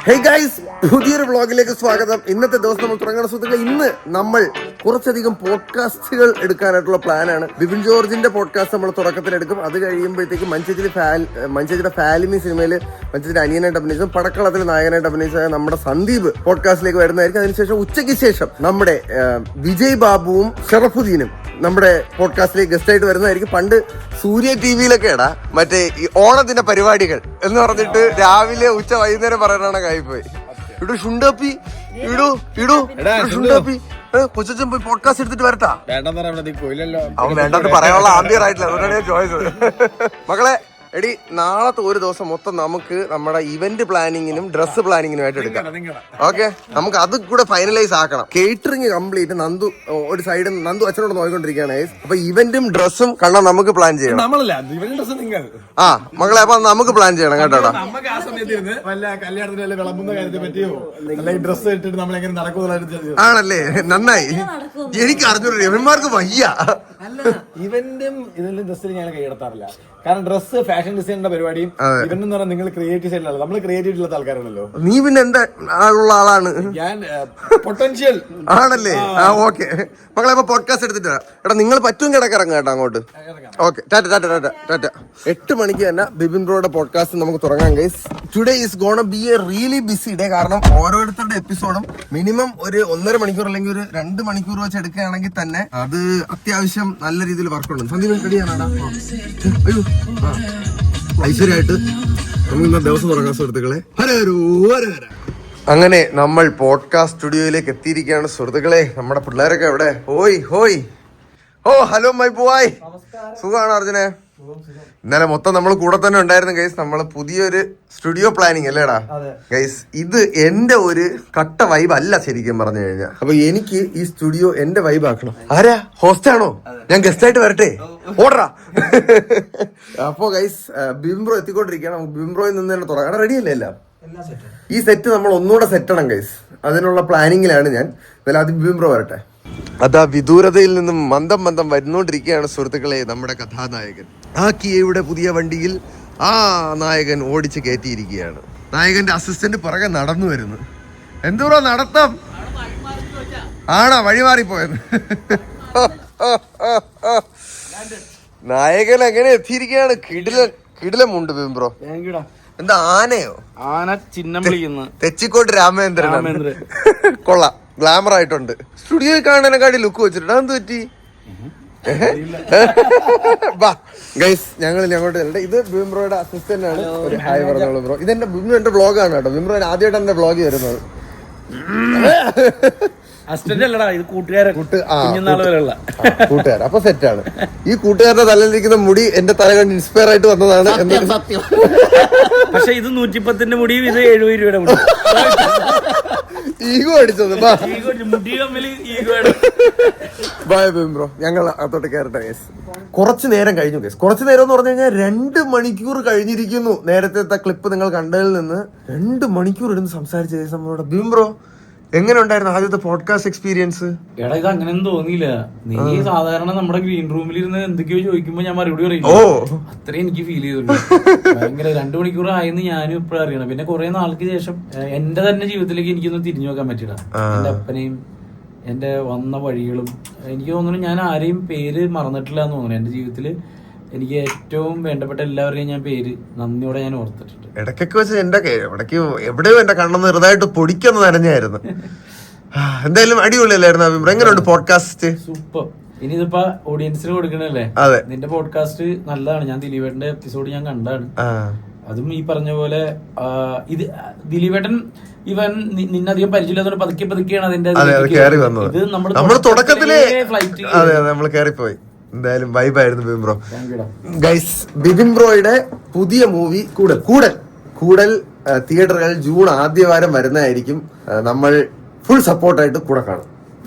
Hey guys, പുതിയൊരു വ്ളോഗിലേക്ക് സ്വാഗതം. ഇന്നത്തെ ദിവസം നമ്മൾ തുടങ്ങുന്ന സുഹൃത്തുക്കളെ, ഇന്ന് നമ്മൾ കുറച്ചധികം പോഡ്കാസ്റ്റുകൾ എടുക്കാനായിട്ടുള്ള പ്ലാനാണ്. ബിബിൻ ജോർജിന്റെ പോഡ്കാസ്റ്റ് നമ്മൾ തുടക്കത്തിലെടുക്കും. അത് കഴിയുമ്പോഴത്തേക്ക് മഞ്ചേരിയുടെ ഫാലിമി സിനിമയിൽ മഞ്ചേരിയുടെ അനിയനായിട്ട് അഭിനയിച്ചതും പടക്കളത്തിൽ നായകനായിട്ട് അഭിനയിച്ച നമ്മുടെ സന്ദീപ് പോഡ്കാസ്റ്റിലേക്ക് വരുന്നതായിരിക്കും. അതിനുശേഷം ഉച്ചയ്ക്ക് ശേഷം നമ്മുടെ വിജയ് ബാബുവും ഷറഫുദ്ദീനും നമ്മുടെ പോഡ്കാസ്റ്റിലേക്ക് ഗസ്റ്റ് ആയിട്ട് വരുന്നതായിരിക്കും. പണ്ട് സൂര്യ ടി-വിയിലൊക്കെ മറ്റേ ഈ ഓണത്തിന്റെ പരിപാടികൾ എന്ന് പറഞ്ഞിട്ട് രാവിലെ ഉച്ച വൈകുന്നേരം പറയണ കായിപ്പോയി. ഇടൂ ഷുണ്ടപ്പി, ഇടൂ ഷുണ്ടപ്പി. കൊച്ചൻ പോയി പോഡ്കാസ്റ്റ് എടുത്തിട്ട് വരട്ടാ. അവൻ വേണ്ടെന്ന് പറയാനുള്ള ആംബിയർ ആയിട്ടില്ല, അതുകൊണ്ടാണ് ഞാൻ ചോദിച്ചത്. മക്കളെ എടി, നാളത്തെ ഒരു ദിവസം മൊത്തം നമുക്ക് നമ്മുടെ ഇവന്റ് പ്ലാനിങ്ങിനും ഡ്രസ് പ്ലാനിങ്ങിനുമായിട്ട് എടുക്കാം. ഓക്കെ, നമുക്ക് അത് കൂടെ ഫൈനലൈസ് ആക്കണം. കേറ്ററിംഗ് കംപ്ലീറ്റ് നന്ദു ഒരു സൈഡിൽ നന്ദു അച്ഛനോട് നോക്കിക്കൊണ്ടിരിക്കുകയാണ്. അപ്പൊ ഇവന്റും ഡ്രസ്സും കണ്ടാൽ നമുക്ക് പ്ലാൻ ചെയ്യണം. ആ മക്കളെ, അപ്പൊ നമുക്ക് പ്ലാൻ ചെയ്യണം കേട്ടോടാ. ആണല്ലേ, നന്നായി. എനിക്ക് അറിഞ്ഞു, ഇവന്മാർക്ക് വയ്യ. ഇവന്റും ഇതിലും ഡ്രസ്സിൽ ഞാൻ കൈയെടുത്താറില്ല. കാരണം ഡ്രസ്സ് ഫാഷൻ ഡിസൈനിന്റെ പരിപാടിയും ഇവന്റ് എന്ന് പറഞ്ഞാൽ നിങ്ങൾ ക്രിയേറ്റീവ് സൈഡിലല്ല, നമ്മൾ ക്രിയേറ്റീവ് ഇല്ലാത്ത ആൾക്കാരാണല്ലോ. നീ പിന്നെ എന്താ ഉള്ള ആളാണ്? ഞാൻ പൊട്ടൻഷ്യൽ ആണല്ലേ. ആ ഓക്കെ മക്കളെ, അപ്പൊ പോഡ്കാസ്റ്റ് എടുത്തിട്ടാ. എടാ നിങ്ങൾ പറ്റും കിടക്കിറങ്ങാം കേട്ടോ അങ്ങോട്ട്. ഓക്കെ, ടാറ്റ ടാറ്റ ടാറ്റ ടാറ്റ. 8 മണിക്ക് തന്നെ ബിബിൻ ബ്രോയുടെ പോഡ്കാസ്റ്റ് നമുക്ക് തുടങ്ങാം guys. Today is gonna B A really BC day. കാരണം ഓരോരുത്തരുടെ എപ്പിസോഡും മിനിമം ഒരു 1.5 മണിക്കൂർ അല്ലെങ്കിൽ ഒരു 2 മണിക്കൂർ വെച്ച് എടുക്കുകയാണെങ്കിൽ തന്നെ അത് അത്യാവശ്യം നല്ല രീതിയിൽ വർക്കുണ്ട്. സന്ദീപ് റെഡിയാണോ? അയ്യോ, ഐശ്വര്യമായിട്ട് നമുക്ക് ഇന്ന ദിവസം തുടങ്ങാം സുഹൃത്തുക്കളെ. അങ്ങനെ നമ്മൾ പോഡ്കാസ്റ്റ് സ്റ്റുഡിയോയിലേക്ക് എത്തിയിരിക്കുകയാണ് സുഹൃത്തുക്കളെ. നമ്മുടെ പിള്ളേരൊക്കെ എവിടെ? ഹോയ്. ഓ ഹലോ മൈ ബോയ്, സുഖാണോ അർജുനെ? ഇന്നലെ മൊത്തം നമ്മൾ കൂടെ തന്നെ ഉണ്ടായിരുന്നു ഗൈസ്. നമ്മള് പുതിയൊരു സ്റ്റുഡിയോ പ്ലാനിങ് അല്ലേടാ ഗൈസ്. ഇത് എന്റെ ഒരു കട്ട വൈബ് അല്ല ശരിക്കും പറഞ്ഞു കഴിഞ്ഞാൽ. അപ്പൊ എനിക്ക് ഈ സ്റ്റുഡിയോ എന്റെ വൈബ് ആക്കണം. ആരാ ഹോസ്റ്റ് ആണോ? ഞാൻ ഗസ്റ്റ് ആയിട്ട് വരട്ടെ, ഓർഡറാ. അപ്പൊ ഗൈസ് ബിബിൻ ബ്രോ എത്തിക്കൊണ്ടിരിക്കുകയാണ്. നമുക്ക് ബിബിൻ ബ്രോയിൽ നിന്ന് തന്നെ തുടങ്ങാം. റെഡി അല്ലേ എല്ലാം? ഈ സെറ്റ് നമ്മൾ ഒന്നുകൂടെ സെറ്റണം ഗൈസ്. അതിനുള്ള പ്ലാനിങ്ങിലാണ് ഞാൻ. എന്നാലും ആദ്യം ബിബിൻ ബ്രോ വരട്ടെ. അതാ വിദൂരതയിൽ നിന്നും മന്ദം വരുന്നോണ്ടിരിക്കുകയാണ് സുഹൃത്തുക്കളെ നമ്മുടെ കഥാനായകൻ. ആ കിയയുടെ പുതിയ വണ്ടിയിൽ ആ നായകൻ ഓടിച്ച് കയറ്റിയിരിക്കുകയാണ്. നായകന്റെ അസിസ്റ്റന്റ് പുറകെ നടന്നു വരുന്നു. എന്തോ നടത്തം ആണോ? വഴിമാറിപ്പോയത്. നായകൻ അങ്ങനെ എത്തിയിരിക്കുകയാണ്. കിടിലമുണ്ട് ബിബിൻ ബ്രോ. എന്താ ആനയോ? ആന ചിഹ്നം വിളിക്കുന്നു. തെച്ചിക്കോട്ട് രാമേന്ദ്രൻ. കൊള്ളാം, ഗ്ലാമർ ആയിട്ടുണ്ട്. സ്റ്റുഡിയോ കാണാനെക്കാട്ടി ലുക്ക് വെച്ചിട്ടുണ്ട്. എന്ത് പറ്റി? ഗൈസ് ഞങ്ങോട്ട് ഇത് ബിബിൻ ബ്രോയുടെ അസിസ്റ്റന്റ് ആണ്. ഒരു ഹായ് പറഞ്ഞോളൂ ബ്രോ. ഇതെന്റെ ബിബിൻ എന്റെ വ്ളോഗാണ് കേട്ടോ. ബിബിൻ ബ്രോ ആദ്യമായിട്ട് എന്റെ വ്ളോഗ് വരുന്നത്. കൂട്ടുകാർ അപ്പൊ സെറ്റാണ്. ഈ കൂട്ടുകാരുടെ തലയിലിരിക്കുന്ന മുടി എന്റെ തല കണ്ട് ഇൻസ്പയർ ആയിട്ട് വന്നതാണ്. പക്ഷെ ഇത് 110 മുടിയും ഇത് 70 രൂപയുടെ മുടി. ഈഗോ അടിച്ചത്. ബൈ ബിബിൻ ബ്രോ, ഞങ്ങൾ അതോട്ട് കയറട്ടെ കേസ്. കുറച്ചു നേരം കഴിഞ്ഞു കേസ്. കുറച്ചു നേരം എന്ന് പറഞ്ഞു കഴിഞ്ഞാൽ 2 മണിക്കൂർ കഴിഞ്ഞിരിക്കുന്നു. നേരത്തെ ക്ലിപ്പ് നിങ്ങൾ കണ്ടതിൽ നിന്ന് 2 മണിക്കൂർ ഇരുന്ന് സംസാരിച്ച കേസ് നമ്മളോട്. ബിബിൻ ബ്രോ എങ്ങനെ ഉണ്ടായിരുന്നു ആദ്യത്തെ പോഡ്കാസ്റ്റ് എക്സ്പീരിയൻസ്? എടാ ഇത് അങ്ങനെയൊന്നും തോന്നിയില്ല. നീ സാധാരണ നമ്മുടെ ഗ്രീൻ റൂമിൽ ഇരുന്ന് എന്തൊക്കെയോ ചോദിക്കുമ്പോ ഞാൻ മറുപടി പറയും. അത്രയും എനിക്ക് ഫീൽ ചെയ്തിട്ടുണ്ട്. ഭയങ്കര 2 മണിക്കൂർ ആയെന്ന് ഞാനും ഇപ്പോഴും അറിയണം. പിന്നെ കുറെ നാൾക്ക് ശേഷം എന്റെ തന്നെ ജീവിതത്തിലേക്ക് എനിക്കൊന്ന് തിരിഞ്ഞു നോക്കാൻ പറ്റില്ല. എന്റെ അപ്പനെയും എന്റെ വന്ന വഴികളും എനിക്ക് തോന്നുന്നു ഞാൻ ആരെയും പേര് മറന്നിട്ടില്ല എന്ന് തോന്നുന്നു. എന്റെ ജീവിതത്തില് എനിക്ക് ഏറ്റവും വേണ്ടപ്പെട്ട എല്ലാവരെയും ഞാൻ പേര് നന്ദിയോടെ ഞാൻ ഓർത്തിട്ടുണ്ട്. ഇടയ്ക്കൊക്കെ വെച്ച് എവിടെയോ എന്റെ കണ്ണെന്ന് ചെറുതായിട്ട് പൊടിക്കുന്ന നനഞ്ഞായിരുന്നു. എന്തായാലും അടിപൊളിയല്ലായിരുന്നു അഭിപ്രായം. എങ്ങനെയുണ്ട് പോഡ്കാസ്റ്റ്? സൂപ്പർ. ഇനി ഇതിപ്പോ ഓഡിയൻസിന് കൊടുക്കണല്ലേ? അതെ, നിന്റെ പോഡ്കാസ്റ്റ് നല്ലതാണ്. ഞാൻ ദിലീപേട്ടന്റെ എപ്പിസോഡ് ഞാൻ കണ്ടാണ്. അതും ഈ പറഞ്ഞ പോലെ ഇത് ദിലീപേട്ടൻ നിന്നധികം പരിചയമില്ലാത്ത പതുക്കെയാണ് അതിന്റെ ഇത് നമ്മൾ തുടക്കത്തില് ഫ്ലൈറ്റ് നമ്മൾ കയറിപ്പോയി. എന്തായാലും വൈബായിരുന്നു ബിബിൻ ബ്രോ. ഗൈസ്, ബിബിൻ ബ്രോയുടെ പുതിയ മൂവി കൂടൽ തിയേറ്ററുകൾ ജൂൺ ആദ്യവാരം വരുന്നതായിരിക്കും. നമ്മൾ ഫുൾ സപ്പോർട്ടായിട്ട് കൂടെ കാണും.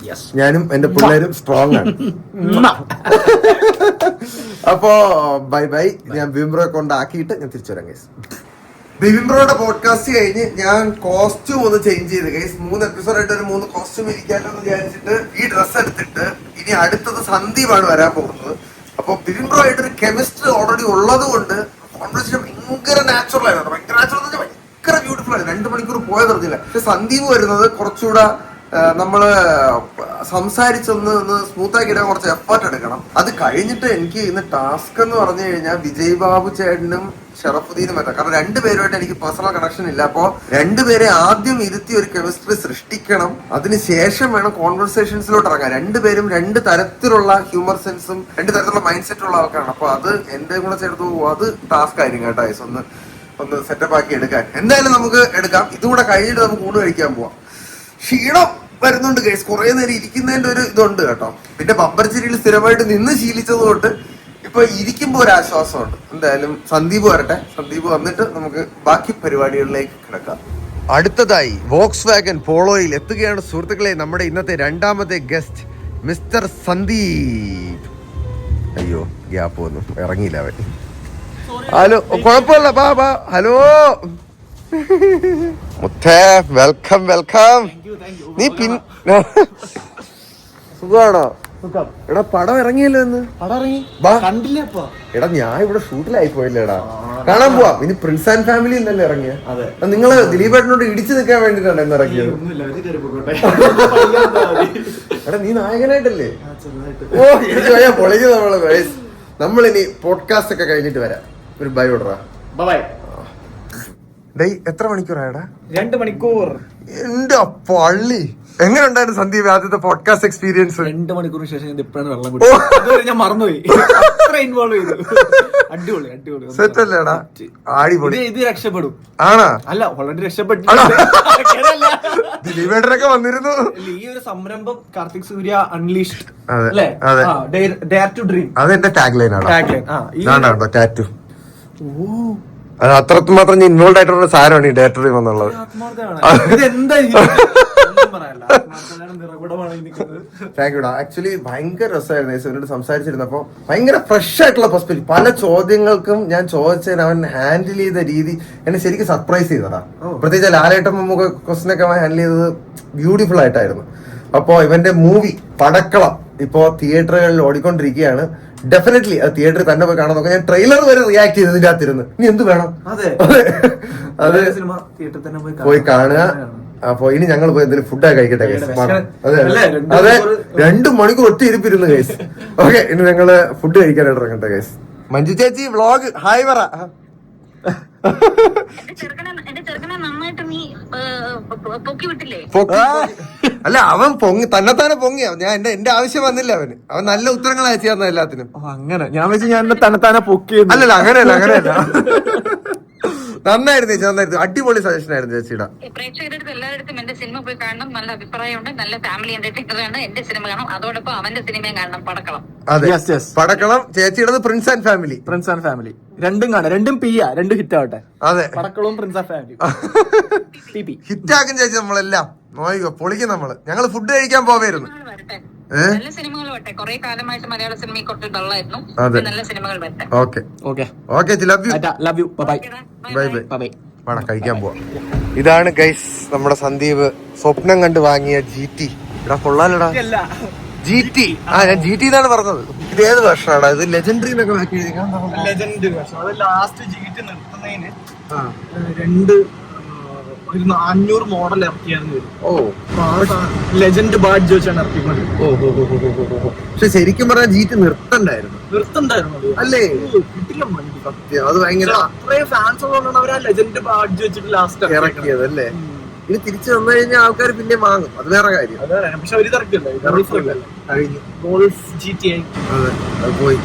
ഞാനും എന്റെ പിള്ളേരും സ്ട്രോങ് ആണ്. അപ്പോ ബൈ. ഞാൻ ബിബിൻ ബ്രോയെ കൊണ്ടാക്കിയിട്ട് ഞാൻ തിരിച്ചു വരാം ഗൈസ്. ബിബിൻ ബ്രോയുടെ പോഡ്കാസ്റ്റ് കഴിഞ്ഞ് ഞാൻ കോസ്റ്റ്യൂം ഒന്ന് ചേഞ്ച് ചെയ്ത് ഗൈസ്. 3 എപ്പിസോഡായിട്ട് ഒരു 3 കോസ്റ്റ്യൂം ഇരിക്കാനെന്ന് വിചാരിച്ചിട്ട് ഈ ഡ്രസ്സ് എടുത്തിട്ട് ഇനി അടുത്തത് സന്ദീപാണ് വരാൻ പോകുന്നത്. അപ്പൊ ബിബിൻ ബ്രോ ആയിട്ടൊരു കെമിസ്ട്രി ഓൾറെഡി ഉള്ളത് കൊണ്ട് കോൺവെർസേഷൻ ഭയങ്കര നാച്ചുറൽ ആയിരുന്നു. ഭയങ്കര ബ്യൂട്ടിഫുൾ പോലെ 2 മണിക്കൂർ പോയത് അറിഞ്ഞില്ല. പക്ഷെ സന്ദീപ് വരുന്നത് കുറച്ചുകൂടെ നമ്മള് സംസാരിച്ചൊന്ന് സ്മൂത്താക്കി ഇടാൻ കുറച്ച് എഫേർട്ട് എടുക്കണം. അത് കഴിഞ്ഞിട്ട് എനിക്ക് ഇന്ന് ടാസ്ക് എന്ന് പറഞ്ഞു കഴിഞ്ഞാൽ വിജയ് ബാബു ചേട്ടനും ഷറഫുദ്ദീനും പറ്റാം. കാരണം രണ്ടുപേരുമായിട്ട് എനിക്ക് പേഴ്സണൽ കണക്ഷൻ ഇല്ല. അപ്പോ രണ്ടുപേരെ ആദ്യം ഇരുത്തി ഒരു കെമിസ്ട്രി സൃഷ്ടിക്കണം. അതിനുശേഷം വേണം കോൺവെർസേഷൻസിലോട്ട് ഇറങ്ങാൻ. രണ്ടുപേരും 2 തരത്തിലുള്ള ഹ്യൂമർ സെൻസും 2 തരത്തിലുള്ള മൈൻഡ് സെറ്റുള്ള ആൾക്കാരാണ്. അപ്പൊ അത് എന്റെ കൂടെ ചേർത്ത് അത് ടാസ്ക് ആയിരിക്കും കേട്ടോ. ഒന്ന് സെറ്റപ്പ് ആക്കി എടുക്കാൻ. എന്തായാലും നമുക്ക് എടുക്കാം. ഇതുകൂടെ കഴിഞ്ഞിട്ട് നമുക്ക് ഊണ് കഴിക്കാൻ പോവാം. ക്ഷീണം വരുന്നുണ്ട് ഗൈസ്, കുറെ നേരം ഇരിക്കുന്നതിന്റെ ഒരു ഇതുണ്ട് കേട്ടോ. പിന്നെ ബമ്പർച്ചിരിയിൽ സ്ഥിരമായിട്ട് നിന്ന് ശീലിച്ചത് തൊട്ട് ഇപ്പൊ ഇരിക്കുമ്പോ ഒരു ആശ്വാസമുണ്ട്. എന്തായാലും സന്ദീപ് വരട്ടെ. സന്ദീപ് വന്നിട്ട് നമുക്ക് ബാക്കി പരിപാടികളിലേക്ക് കിടക്കാം. അടുത്തതായി വോക്സ് വാഗൻ പോളോയിൽ എത്തുകയാണ് സുഹൃത്തുക്കളെ നമ്മുടെ ഇന്നത്തെ 2ാമത്തെ ഗസ്റ്റ് മിസ്റ്റർ സന്ദീപ്. അയ്യോ ഗ്യാപ്പ് വന്നു, ഇറങ്ങിയില്ല അവൻ. ഹലോ, കുഴപ്പമില്ല, ബാ. ഹലോ മുത്തേ, വെൽക്കം. നീ സുഖമാണോ? എടാ പടം ഇറങ്ങിയല്ലോ ഇന്ന്. കണ്ടില്ല. എടാ ഞാൻ ഇവിടെ ഷൂട്ടിലായി പോയില്ലേടാ, കാണാൻ പോവാ. ഇനി പ്രിൻസ് ആൻഡ് ഫാമിലി ഇന്നല്ലേ ഇറങ്ങിയ. നിങ്ങള് ദിലീപേട്ടനോട് ഇടിച്ചു നിൽക്കാൻ വേണ്ടിട്ടാണ് ഇന്ന് ഇറങ്ങിയത്. എടാ നീ നായകനായിട്ടല്ലേ? ഓ എനിക്ക് പൊളിക്ക്. നമ്മളിനി പോഡ്കാസ്റ്റ് ഒക്കെ കഴിഞ്ഞിട്ട് വരാം. ഒരു ബൈ ഓർഡറാ. ബൈ. എത്ര മണിക്കൂറായടാ? 2 മണിക്കൂർ. എന്റെ പള്ളി. എങ്ങനെ ഉണ്ടായിരുന്നു സന്ദീപ് ആദ്യത്തെ പോഡ്കാസ്റ്റ് എക്സ്പീരിയൻസ്? 2 മണിക്കൂറിന് ശേഷം ഞാൻ എപ്പോഴാണ് വെള്ളം കുടിച്ചത്, ഞാൻ മറന്നുപോയി. ഇൻവോൾവ് ചെയ്തു. അടിപൊളി സെറ്റ് അല്ലേടാ? അടിപൊളി. ഇത് രക്ഷപ്പെടും. ആണാ? അല്ല, ഓൾറെഡി രക്ഷപ്പെട്ടു. ദിലീപേട്ടനൊക്കെ വന്നിരുന്നു. ഈ ഒരു സംരംഭം കാർത്തിക് സൂര്യ അൺലീഷ്ഡ് അല്ലേ? ഡെയർ ടു ഡ്രീം, അതെന്റെ ടാഗ് ലൈൻ ആണ്. ടാറ്റു. ഓ, അത് അത്രമാത്രം ഇൻവോൾവ് ആയിട്ടുള്ള സാധനമാണ് ഈ ഡെയർ ടു ഡ്രീം എന്നുള്ളത്. താങ്ക് യുടാ. ആക്ച്വലി ഭയങ്കര രസമായിരുന്നു ഇവരോട് സംസാരിച്ചിരുന്നപ്പോ. ഭയങ്കര ഫ്രഷ് ആയിട്ടുള്ള പെർസ്പെക്റ്റീവ്. പല ചോദ്യങ്ങൾക്കും ഞാൻ ചോദിച്ചതിന് അവൻ ഹാൻഡിൽ ചെയ്ത രീതി എന്നെ ശരിക്കും സർപ്രൈസ് ചെയ്തതാ. പ്രത്യേകിച്ച് ലാലേട്ടൻ നമുക്ക് ക്വസ്റ്റ്യൻ ഒക്കെ ഹാൻഡിൽ ചെയ്തത് ബ്യൂട്ടിഫുൾ ആയിട്ടായിരുന്നു. അപ്പോ ഇവന്റെ മൂവി പടക്കളം ഇപ്പോ തിയേറ്ററുകളിൽ ഓടിക്കൊണ്ടിരിക്കുകയാണ്. ഡെഫിനറ്റ്ലി അത് തിയേറ്ററിൽ തന്നെ പോയി കാണാൻ നോക്കാം. ഞാൻ ട്രെയിലർ വരെ റിയാക്ട് ചെയ്തതിന്റെ അകത്തിരുന്ന് നീ എന്ത് വേണം അത് പോയി കാണുക. അപ്പൊ ഇനി ഞങ്ങൾ പോയി എന്തെങ്കിലും ഫുഡൊക്കെ കഴിക്കട്ടെ ഗൈസ്. അതെ 2 മണിക്കൂർ ഒറ്റ ഇരിപ്പിരുന്നു ഗൈസ്. ഓക്കെ, ഇനി ഞങ്ങള് ഫുഡ് കഴിക്കാനായിട്ട് ഇറങ്ങട്ടെ ഗൈസ്. മഞ്ജു ചേച്ചി വ്ളോഗ് ഹായ് പറ. അല്ല അവൻ തന്നെത്താനെ പൊങ്ങിയ. ഞാൻ എന്റെ ആവശ്യം വന്നില്ല. അവൻ നല്ല ഉത്തരങ്ങൾ അയച്ചു തന്ന എല്ലാത്തിനും. അങ്ങനെ ഞാൻ വെച്ച് ഞാൻ തന്നെത്താനെ പൊക്കിയത്. അല്ലല്ല, അങ്ങനെയല്ല. നന്നായിരുന്നു. അടിപൊളി സജഷൻ ആയിരുന്നു ചേച്ചിയുടെ. പ്രേക്ഷകരുടെ എല്ലായിടത്തും എന്റെ സിനിമ പോയി കാണണം. നല്ല അഭിപ്രായമുണ്ട്. നല്ല ഫാമിലി എന്റർടൈനർ ആണ്. എന്റെ സിനിമ കാണണം. അതോടൊപ്പം അവന്റെ സിനിമയും കാണണം. പടക്കളം. അതെ, പടക്കളം. ചേച്ചിയുടെ പ്രിൻസ് ആൻഡ് ഫാമിലി. രണ്ടും കാണാം. 2 പിയാ 2 ഹിറ്റ് ആവട്ടെ. അതെ, പടക്കളവും പ്രിൻസ് ആൻഡ് ഫാമിലി ഹിറ്റാക്കും ചേച്ചി. നമ്മളെല്ലാം നോയിക്കോ, പൊളിക്കും നമ്മള്. ഞങ്ങള് ഫുഡ് കഴിക്കാൻ പോവായിരുന്നു. നല്ല സിനിമകൾ വരട്ടെ. കുറെ കാലമായിട്ട് മലയാള സിനിമ കുറച്ച് ഡള്ളായിരുന്നു. നല്ല സിനിമകൾ വരട്ടെ. Okay, love you. ബൈ. വേണം കഴിക്കാൻ പോവാം. ഇതാണ് ഗൈസ് നമ്മുടെ സന്ദീപ് സ്വപ്നം കണ്ട് വാങ്ങിയ GT. ഇവിടെ കൊള്ളാലടാ GT. ഞാൻ GT എന്നാണ് പറഞ്ഞത്. ഇത് ഏത് വർഷമാടാ? ഇത് ലെജൻഡറി എന്നൊക്കെ ബാക്കി ലെജൻഡ് വേർഷൻ. അത് ലാസ്റ്റ് GT നിർത്തുന്നതിന് 500 മോഡൽ ഇറക്കിയായിരുന്നു. ലെജൻഡ് ബാഡ്ജ് വെച്ചാണ് ഇറക്കിക്കൊണ്ട്. പക്ഷെ ശരിക്കും പറഞ്ഞാൽ GT നിർത്തണ്ടായിരുന്നു അല്ലേ? കിട്ടില്ല വണ്ടി സത്യം. അത് ഭയങ്കര അത്രയും ഫാൻസ് ഉള്ളതുകൊണ്ടാണ് അവർ ആ ലെജൻഡ് ബാഡ്ജ് വെച്ചിട്ട് ലാസ്റ്റ് ഇറക്കിയത് അല്ലേ? ഇനി തിരിച്ചു വന്നു കഴിഞ്ഞാൽ ആൾക്കാർ പിന്നെ വാങ്ങും. അത് വേറെ കാര്യം. പക്ഷെ ഒരു ഗോൾഫ് GTI അത് പോയി.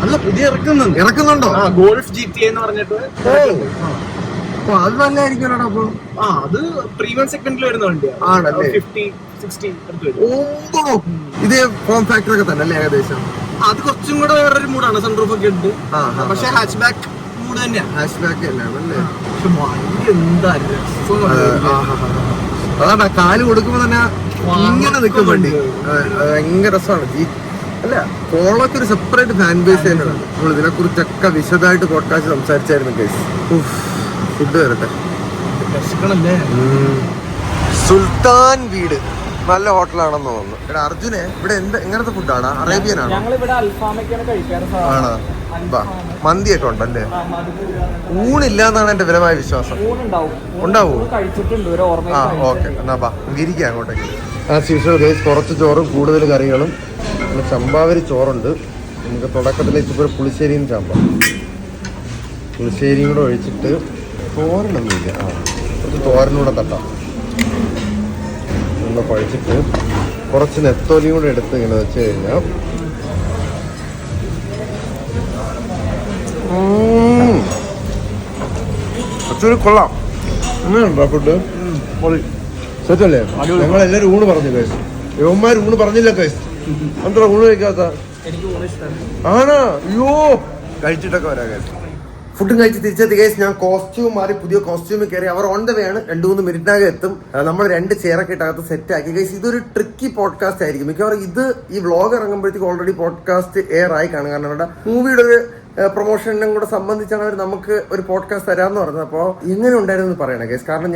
അല്ല, പുതിയ ഇറക്കുന്നുണ്ടോ? ഗോൾഫ് GTI എന്ന് പറഞ്ഞിട്ട്. അത് നല്ലതായിരിക്കും. അപ്പൊ അത് പ്രീമിയം സെഗ്മെന്റിൽ വരുന്ന വണ്ടിയാണ്. 50-60 ഇതേ ഫോം ഫാക്ടർ ഒക്കെ തന്നെ അല്ലേ ഏകദേശം? അത് കുറച്ചും കൂടെ വേറൊരു മൂഡാണ്. സൺറൂഫ് ഒക്കെ ഉണ്ട്. പക്ഷെ ഹാച്ച് ബാക്ക് മൂഡ് തന്നെയാണ്. ഹാച്ച് ബാക്ക് തന്നെയാണ് അല്ലേ? പക്ഷെ വണ്ടി എന്താ അതാണ് കാല് കൊടുക്കുമ്പോ തന്നെ ഇങ്ങനെ നിൽക്കും വണ്ടി. ഭയങ്കര രസമാണ്. അല്ല, പോളോക്ക് ഒരു സെപ്പറേറ്റ് ഫാൻ ബേസ് തന്നെയാണ്. നമ്മൾ ഇതിനെ കുറിച്ചൊക്കെ വിശദമായിട്ട് പോഡ്കാസ്റ്റ് സംസാരിച്ചായിരുന്നു ഗൈസ്. ഫുഡ് വരട്ടെ. സുൽത്താൻ വീട് നല്ല ഹോട്ടലാണെന്ന് തോന്നുന്നു. ഇവിടെ അർജുനെ ഇവിടെ എങ്ങനത്തെ ഫുഡാണ്? അറേബ്യൻ ആണോ? ആണോ? മന്തിയൊക്കെ ഉണ്ടല്ലേ? ഊണില്ല എന്നാണ് എന്റെ ബലമായ വിശ്വാസം. ഉണ്ടാവോ? ആ ഓക്കെ, എന്നാ ബാ ഇരിക്കാം അങ്ങോട്ടേക്ക്. ആസ് യൂഷ്വൽ ഗൈസ്, കുറച്ച് ചോറും കൂടുതൽ കറികളും. പിന്നെ ചമ്പാവരി ചോറുണ്ട്. നമുക്ക് തുടക്കത്തിലേക്ക് ഇപ്പോൾ പുളിശ്ശേരിയും പുളിശ്ശേരിയും കൂടെ ഒഴിച്ചിട്ട് തോരനൊന്നുമില്ല. കുറച്ച് തോരനൂടെ തട്ടാം. ഒന്ന് കുഴച്ചിട്ട് കുറച്ച് നെത്തോലിയും കൂടെ എടുത്ത് ഇങ്ങനെ വെച്ച് കഴിഞ്ഞാൽ കുറച്ചുകൂടി കൊള്ളാം. അങ്ങനെയുണ്ടോ ഫുഡ്? സെറ്റല്ലേ? ഞങ്ങളെല്ലാവരും ഊണ് പറഞ്ഞു കേസ്. യവന്മാർ ഊണ് പറഞ്ഞില്ല കേസ്. എന്താ ഊണ് കഴിക്കാത്ത? ആണോ? അയ്യോ, കഴിച്ചിട്ടൊക്കെ വരാം കേസ്. ഫുഡും കഴിച്ച് തിരിച്ചെത്തി കേസ്. ഞാൻ കോസ്റ്റ്യൂം മാറി പുതിയ കോസ്റ്റ്യൂമിൽ കയറി. അവർ ഓൺ ദ വേ ആണ്. 2-3 മിനിറ്റിനകം എത്തും. നമ്മൾ 2 ചെയറൊക്കെ ഇട്ടകത്ത് സെറ്റ് ആക്കി കേസ്. ഇതൊരു ട്രിക്കി പോഡ്കാസ്റ്റ് ആയിരിക്കും മിക്കവാറും. ഈ വ്ളോഗ് ഇറങ്ങുമ്പോഴത്തേക്ക് ഓൾറെഡി പോഡ്കാസ്റ്റ് എയർ ആയി കാണും. കാരണം അവരുടെ മൂവിയുടെ ഒരു പ്രൊമോഷനും കൂടെ സംബന്ധിച്ചാണ് അവർ നമുക്ക് ഒരു പോഡ്കാസ്റ്റ് തരാമെന്ന് പറഞ്ഞത്. അപ്പോൾ എങ്ങനെ ഉണ്ടായിരുന്നു എന്ന് പറയണേ കേസ്. കാരണം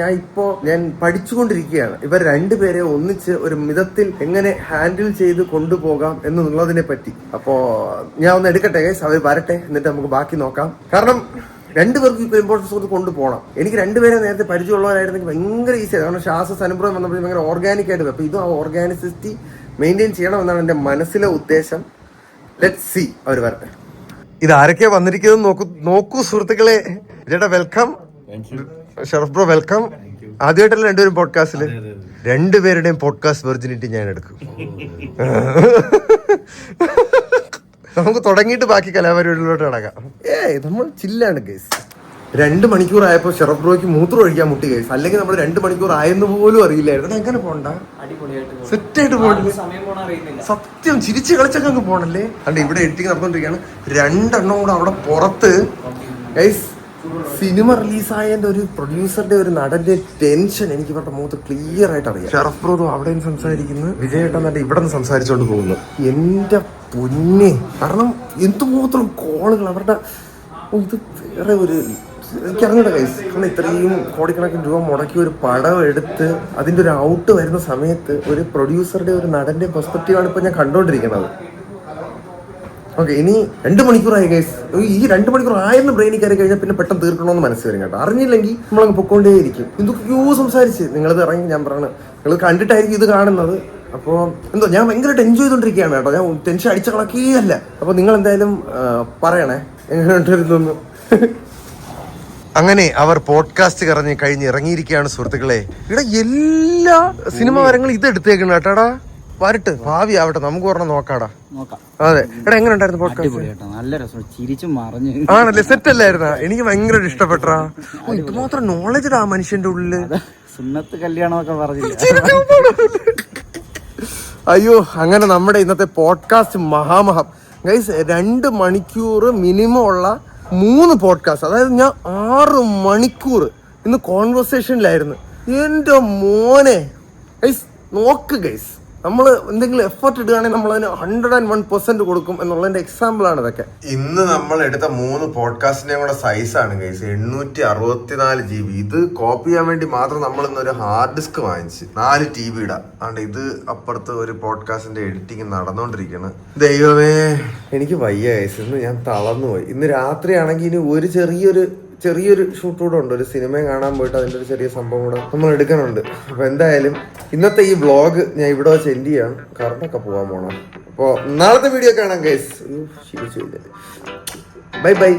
ഞാൻ പഠിച്ചുകൊണ്ടിരിക്കുകയാണ് ഇവർ രണ്ടുപേരെ ഒന്നിച്ച് ഒരു മിതത്തിൽ എങ്ങനെ ഹാൻഡിൽ ചെയ്ത് കൊണ്ടുപോകാം എന്നുള്ളതിനെ പറ്റി. അപ്പോൾ ഞാൻ ഒന്ന് എടുക്കട്ടെ കേസ്, അവർ വരട്ടെ, എന്നിട്ട് നമുക്ക് ബാക്കി നോക്കാം. കാരണം രണ്ടുപേർക്കും ഇപ്പോൾ ഇമ്പോർട്ടൻസ് കൊടുത്ത് കൊണ്ടുപോകണം. എനിക്ക് രണ്ടുപേരെ നേരത്തെ പരിചയമുള്ളവരായിരുന്നെങ്കിൽ ഭയങ്കര ഈസിയാണ്. കാരണം ശ്വാസ അനുഭവം വന്നപ്പോൾ ഭയങ്കര ഓർഗാനിക് ആയിട്ട്. അപ്പോൾ ഇതും ആ ഓർഗാനിസിറ്റി മെയിൻറ്റെയിൻ ചെയ്യണമെന്നാണ് എൻ്റെ മനസ്സിലെ ഉദ്ദേശം. ലെറ്റ് സി, അവർ വരട്ടെ. ഇത് ആരൊക്കെയാ വന്നിരിക്കുന്നത് നോക്കൂ സുഹൃത്തുക്കളെ. ചേട്ടാ വെൽക്കം. Sharaf bro welcome. ആദ്യമായിട്ടല്ല രണ്ടുപേരും പോഡ്കാസ്റ്റില്. രണ്ടുപേരുടെയും പോഡ്കാസ്റ്റ് വെർജിനിറ്റി ഞാൻ എടുക്കും. നമുക്ക് തുടങ്ങിയിട്ട് ബാക്കി കലാപരിപാടിയിലോട്ട് കിടക്കാം. നമ്മൾ ചില്ലാണ് കേസ്. 2 മണിക്കൂർ ആയപ്പോൾ ഷറഫ് ബ്രോയ്ക്ക് മൂത്രം ഒഴിക്കാൻ മുട്ടി കേസ്. അല്ലെങ്കിൽ നമ്മൾ 2 മണിക്കൂർ ആയെന്ന് പോലും അറിയില്ലായിരുന്നു. എങ്ങനെ പോണ്ട? സെറ്റായിട്ട് പോകണ്ടേ? സത്യം ചിരിച്ച് കളിച്ചൊക്കെ അങ്ങ് പോണല്ലേ. അണ്ട് ഇവിടെ എഡിറ്റിംഗ് നടന്നുകൊണ്ടിരിക്കുകയാണ്. 2 എണ്ണം കൂടെ അവിടെ പുറത്ത് ഗൈസ്. സിനിമ റിലീസായതിന്റെ ഒരു പ്രൊഡ്യൂസറുടെ ഒരു നടന്റെ ടെൻഷൻ എനിക്ക് ഇവരുടെ മുഖത്ത് ക്ലിയർ ആയിട്ട് അറിയാം. ഷറഫ് ബ്രോ അവിടെയും സംസാരിക്കുന്നു, വിജയേട്ടൻ തന്നെ ഇവിടെ നിന്ന് സംസാരിച്ചോണ്ട് പോകുന്നു. എന്റെ പൊന്നെ, കാരണം എന്തുമാത്രം കോളുകൾ അവരുടെ. ഇത് വേറെ ഒരു എനിക്കറിഞ്ഞൂടെ കൈസ്. കാരണം ഇത്രയും കോടിക്കണക്കിന് രൂപ മുടക്കി ഒരു പടം എടുത്ത് അതിന്റെ ഒരു ഔട്ട് വരുന്ന സമയത്ത് ഒരു പ്രൊഡ്യൂസറുടെ ഒരു നടന്റെ പെർസ്പെക്റ്റീവാണ് ഇപ്പൊ ഞാൻ കണ്ടോണ്ടിരിക്കുന്നത്. ഓക്കെ, ഇനി 2 മണിക്കൂറായി ഗൈസ്. ഈ 2 മണിക്കൂർ ആയെന്ന് ബ്രെയിനിൽ കയറി കഴിഞ്ഞാൽ പിന്നെ പെട്ടെന്ന് തീർക്കണമെന്ന് മനസ്സ് വരും കേട്ടോ. അറിഞ്ഞില്ലെങ്കിൽ നമ്മളങ്ങ് പൊക്കോണ്ടേയിരിക്കും. എന്തൊക്കെയോ സംസാരിച്ച് നിങ്ങളിത് ഇറങ്ങി ഞാൻ പറയണത് നിങ്ങൾ കണ്ടിട്ടായിരിക്കും ഇത് കാണുന്നത്. അപ്പോൾ എന്തോ ഞാൻ ഭയങ്കരമായിട്ട് എൻജോയ് ചെയ്തോണ്ടിരിക്കുകയാണ് കേട്ടോ. ഞാൻ ടെൻഷൻ അടിച്ച കളക്കുകയല്ല. അപ്പോൾ നിങ്ങൾ എന്തായാലും പറയണേ എങ്ങനെ ഉണ്ടായിരുന്നു. അങ്ങനെ അവർ പോഡ്കാസ്റ്റ് കഴിഞ്ഞ് ഇറങ്ങിയിരിക്കുകയാണ് സുഹൃത്തുക്കളെ. ഇവിടെ എല്ലാ സിനിമ താരങ്ങളും ഇത് എടുത്തേക്കണം കേട്ടാടാ. വരട്ടെ, ഭാവി ആവട്ടെ, നമുക്ക് പറഞ്ഞ നോക്കാടാ. അതെ, എടാ എങ്ങനെ ഉണ്ടായിരുന്നു പോഡ്കാസ്റ്റ്? നല്ല രസം, ചിരിച്ചും മറിഞ്ഞു. ആണല്ലേ, സെറ്റ് അല്ലായിരുന്നാ? എനിക്ക് ഭയങ്കര ഇഷ്ടപ്പെട്ടാ. ഇതുമാത്രം നോളജ് ആ മനുഷ്യന്റെ ഉള്ളില്. സുന്നത്ത് കല്യാണമൊക്കെ പറഞ്ഞില്ല. അയ്യോ, അങ്ങനെ നമ്മുടെ ഇന്നത്തെ പോഡ്കാസ്റ്റ് മഹാമഹം ഗൈസ്. 2 മണിക്കൂർ മിനിമം ഉള്ള 3 പോഡ്കാസ്റ്റ്. അതായത് ഞാൻ 6 മണിക്കൂർ ഇന്ന് കോൺവെർസേഷനിലായിരുന്നു. എന്റെ മോനെ ഗൈസ്, നോക്ക് ഗൈസ്. നമ്മൾ എന്തെങ്കിലും എഫർട്ട് ഇടുകയാണെങ്കിൽ നമ്മൾ അതിന് 101% കൊടുക്കും എന്നുള്ളതിന്റെ എക്സാമ്പിൾ ആണ് ഇതൊക്കെ. ഇന്ന് നമ്മൾ എടുത്ത 3 പോഡ്കാസ്റ്റിന്റെയും കൂടെ സൈസാണ് ഗൈസ് 864 GB. ഇത് കോപ്പി ചെയ്യാൻ വേണ്ടി മാത്രം നമ്മൾ ഇന്നൊരു ഹാർഡ് ഡിസ്ക് വാങ്ങിച്ച് 4 TB ഇടാം. അതുകൊണ്ട് ഇത് അപ്പുറത്ത് ഒരു പോഡ്കാസ്റ്റിന്റെ എഡിറ്റിംഗ് നടന്നുകൊണ്ടിരിക്കുകയാണ്. ദൈവമേ, എനിക്ക് വയ്യ ഗൈസ്. ഇന്ന് ഞാൻ തളർന്നുപോയി. ഇന്ന് രാത്രിയാണെങ്കിൽ ഇനി ഒരു ചെറിയൊരു ഷൂട്ട് കൂടെ ഉണ്ട്. ഒരു സിനിമ കാണാൻ പോയിട്ട് അതിൻ്റെ ഒരു ചെറിയ സംഭവം കൂടെ നമ്മൾ എടുക്കാനുണ്ട്. അപ്പോൾ എന്തായാലും ഇന്നത്തെ ഈ വ്ളോഗ് ഞാൻ ഇവിടെ വെച്ച് എൻഡ് ചെയ്യാണ്. കറണ്ടൊക്കെ പോകാൻ പോകണം. അപ്പോൾ നാളത്തെ വീഡിയോ കാണാം ഗൈസ്. Bye bye.